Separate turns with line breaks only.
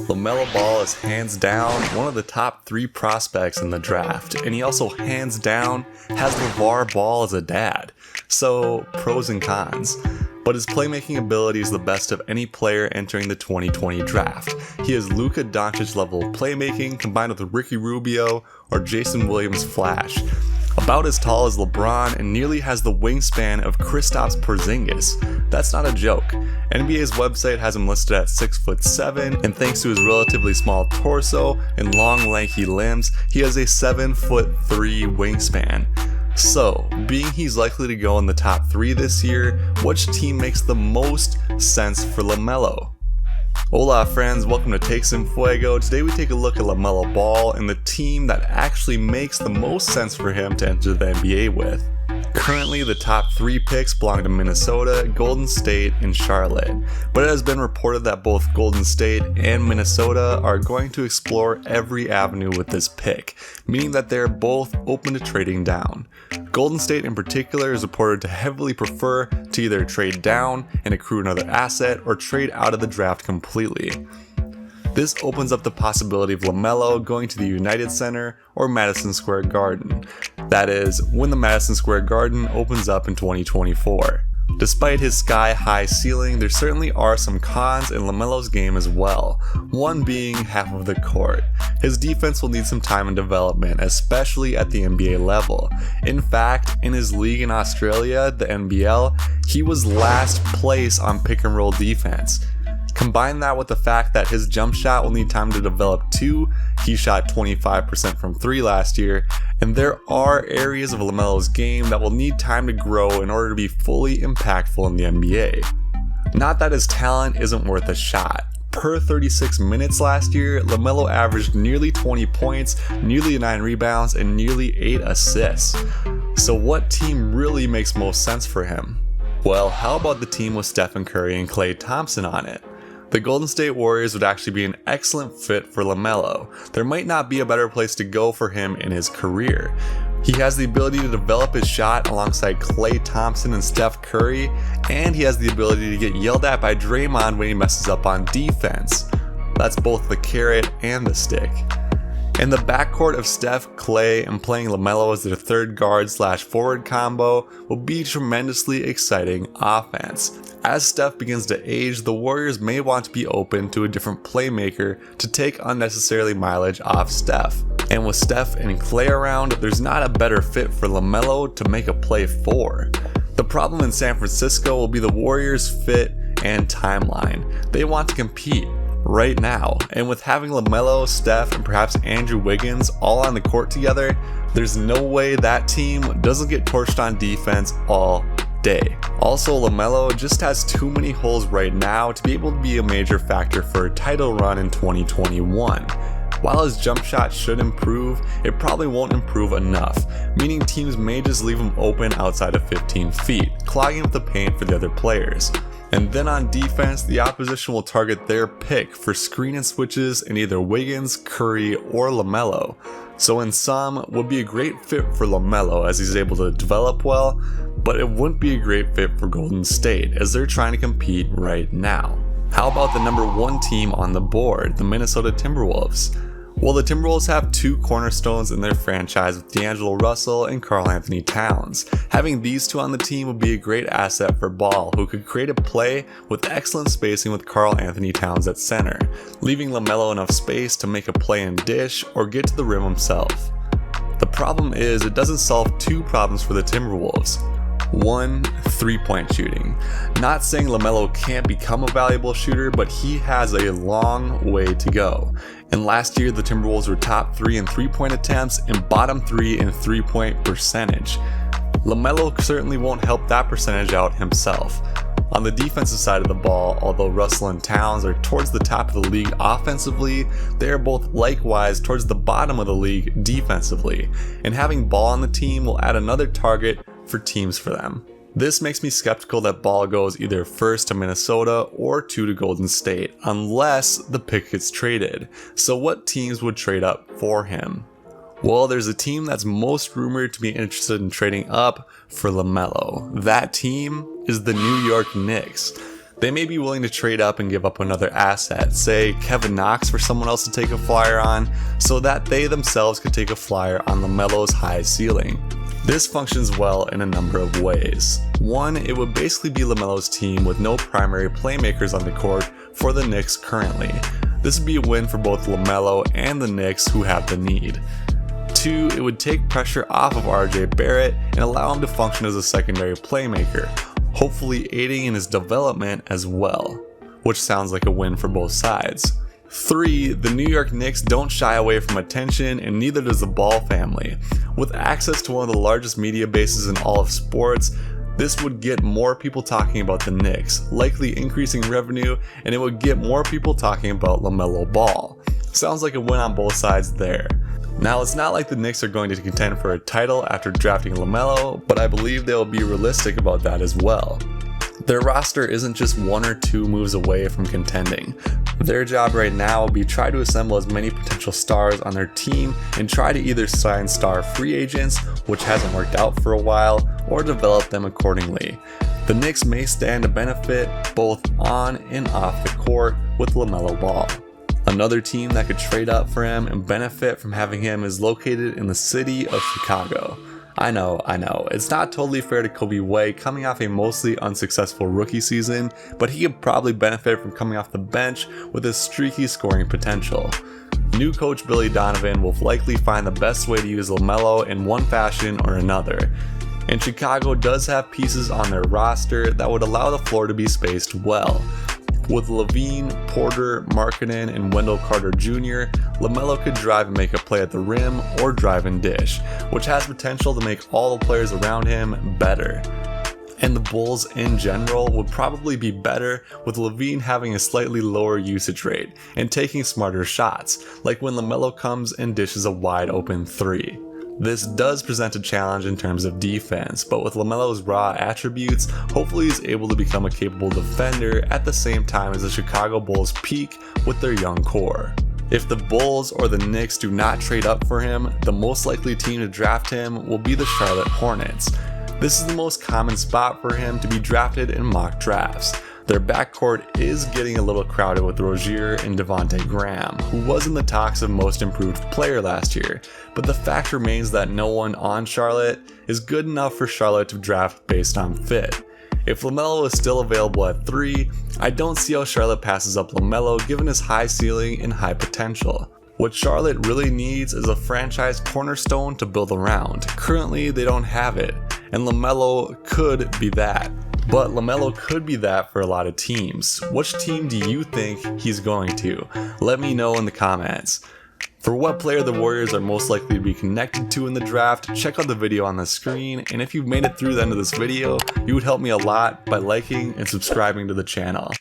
Lamelo Ball is hands down one of the top 3 prospects in the draft, and he also hands down has LeVar Ball as a dad. So, pros and cons. But his playmaking ability is the best of any player entering the 2020 draft. He has Luka Doncic level playmaking combined with Ricky Rubio or Jason Williams flash. About as tall as LeBron and nearly has the wingspan of Kristaps Porzingis. That's not a joke. NBA's website has him listed at 6'7", and thanks to his relatively small torso and long lanky limbs, he has a 7'3" wingspan. So, being he's likely to go in the top 3 this year, which team makes the most sense for LaMelo? Hola friends, welcome to Takes in Fuego. Today we take a look at LaMelo Ball and the team that actually makes the most sense for him to enter the NBA with. Currently, the top 3 picks belong to Minnesota, Golden State, and Charlotte, but it has been reported that both Golden State and Minnesota are going to explore every avenue with this pick, meaning that they're both open to trading down. Golden State in particular is reported to heavily prefer to either trade down and accrue another asset or trade out of the draft completely. This opens up the possibility of LaMelo going to the United Center or Madison Square Garden. That is, when the Madison Square Garden opens up in 2024. Despite his sky-high ceiling, there certainly are some cons in LaMelo's game as well, one being half of the court. His defense will need some time and development, especially at the NBA level. In fact, in his league in Australia, the NBL, he was last place on pick-and-roll defense. Combine that with the fact that his jump shot will need time to develop too. He shot 25% from 3 last year, and there are areas of LaMelo's game that will need time to grow in order to be fully impactful in the NBA. Not that his talent isn't worth a shot. Per 36 minutes last year, LaMelo averaged nearly 20 points, nearly 9 rebounds, and nearly 8 assists. So what team really makes most sense for him? Well, how about the team with Stephen Curry and Klay Thompson on it? The Golden State Warriors would actually be an excellent fit for LaMelo. There might not be a better place to go for him in his career. He has the ability to develop his shot alongside Klay Thompson and Steph Curry, and he has the ability to get yelled at by Draymond when he messes up on defense. That's both the carrot and the stick. And the backcourt of Steph, Klay, and playing LaMelo as their third guard/forward combo will be tremendously exciting offense. As Steph begins to age, the Warriors may want to be open to a different playmaker to take unnecessarily mileage off Steph. And with Steph and Klay around, there's not a better fit for LaMelo to make a play for. The problem in San Francisco will be the Warriors' fit and timeline. They want to compete right now, and with having LaMelo, Steph, and perhaps Andrew Wiggins all on the court together, there's no way that team doesn't get torched on defense all day. Also, LaMelo just has too many holes right now to be able to be a major factor for a title run in 2021. While his jump shot should improve, it probably won't improve enough, meaning teams may just leave him open outside of 15 feet, clogging up the paint for the other players. And then on defense, the opposition will target their pick for screen and switches in either Wiggins, Curry, or LaMelo. So in sum, would be a great fit for LaMelo as he's able to develop well, but it wouldn't be a great fit for Golden State as they're trying to compete right now. How about the number 1 team on the board, the Minnesota Timberwolves? Well, the Timberwolves have 2 cornerstones in their franchise with D'Angelo Russell and Karl Anthony Towns. Having these 2 on the team would be a great asset for Ball, who could create a play with excellent spacing with Karl Anthony Towns at center, leaving LaMelo enough space to make a play and dish or get to the rim himself. The problem is it doesn't solve 2 problems for the Timberwolves. 1. 3-point shooting. Not saying LaMelo can't become a valuable shooter, but he has a long way to go. And last year, the Timberwolves were top 3 in 3-point attempts and bottom 3 in 3-point percentage. LaMelo certainly won't help that percentage out himself. On the defensive side of the ball, although Russell and Towns are towards the top of the league offensively, they are both likewise towards the bottom of the league defensively, and having Ball on the team will add another target for teams for them. This makes me skeptical that Ball goes either first to Minnesota or 2 to Golden State, unless the pick gets traded. So what teams would trade up for him? Well, there's a team that's most rumored to be interested in trading up for LaMelo. That team is the New York Knicks. They may be willing to trade up and give up another asset, say Kevin Knox for someone else to take a flyer on, so that they themselves could take a flyer on LaMelo's high ceiling. This functions well in a number of ways. One, it would basically be LaMelo's team with no primary playmakers on the court for the Knicks currently. This would be a win for both LaMelo and the Knicks, who have the need. Two, it would take pressure off of RJ Barrett and allow him to function as a secondary playmaker, hopefully aiding in his development as well, which sounds like a win for both sides. 3, the New York Knicks don't shy away from attention, and neither does the Ball family. With access to one of the largest media bases in all of sports, this would get more people talking about the Knicks, likely increasing revenue, and it would get more people talking about Lamelo Ball. Sounds like a win on both sides there. Now, it's not like the Knicks are going to contend for a title after drafting LaMelo, but I believe they'll be realistic about that as well. Their roster isn't just 1 or 2 moves away from contending. Their job right now will be try to assemble as many potential stars on their team and try to either sign star free agents, which hasn't worked out for a while, or develop them accordingly. The Knicks may stand to benefit both on and off the court with LaMelo Ball. Another team that could trade up for him and benefit from having him is located in the city of Chicago. I know, it's not totally fair to Kobe White coming off a mostly unsuccessful rookie season, but he could probably benefit from coming off the bench with his streaky scoring potential. New coach Billy Donovan will likely find the best way to use LaMelo in one fashion or another. And Chicago does have pieces on their roster that would allow the floor to be spaced well. With Levine, Porter, Markkanen, and Wendell Carter Jr., LaMelo could drive and make a play at the rim or drive and dish, which has potential to make all the players around him better. And the Bulls in general would probably be better with Levine having a slightly lower usage rate and taking smarter shots, like when LaMelo comes and dishes a wide open 3. This does present a challenge in terms of defense, but with LaMelo's raw attributes, hopefully he's able to become a capable defender at the same time as the Chicago Bulls peak with their young core. If the Bulls or the Knicks do not trade up for him, the most likely team to draft him will be the Charlotte Hornets. This is the most common spot for him to be drafted in mock drafts. Their backcourt is getting a little crowded with Rozier and Devonte Graham, who was in the talks of most improved player last year, but the fact remains that no one on Charlotte is good enough for Charlotte to draft based on fit. If LaMelo is still available at 3, I don't see how Charlotte passes up LaMelo given his high ceiling and high potential. What Charlotte really needs is a franchise cornerstone to build around. Currently, they don't have it, and LaMelo could be that. But LaMelo could be that for a lot of teams. Which team do you think he's going to? Let me know in the comments. For what player the Warriors are most likely to be connected to in the draft, check out the video on the screen, and if you've made it through the end of this video, you would help me a lot by liking and subscribing to the channel.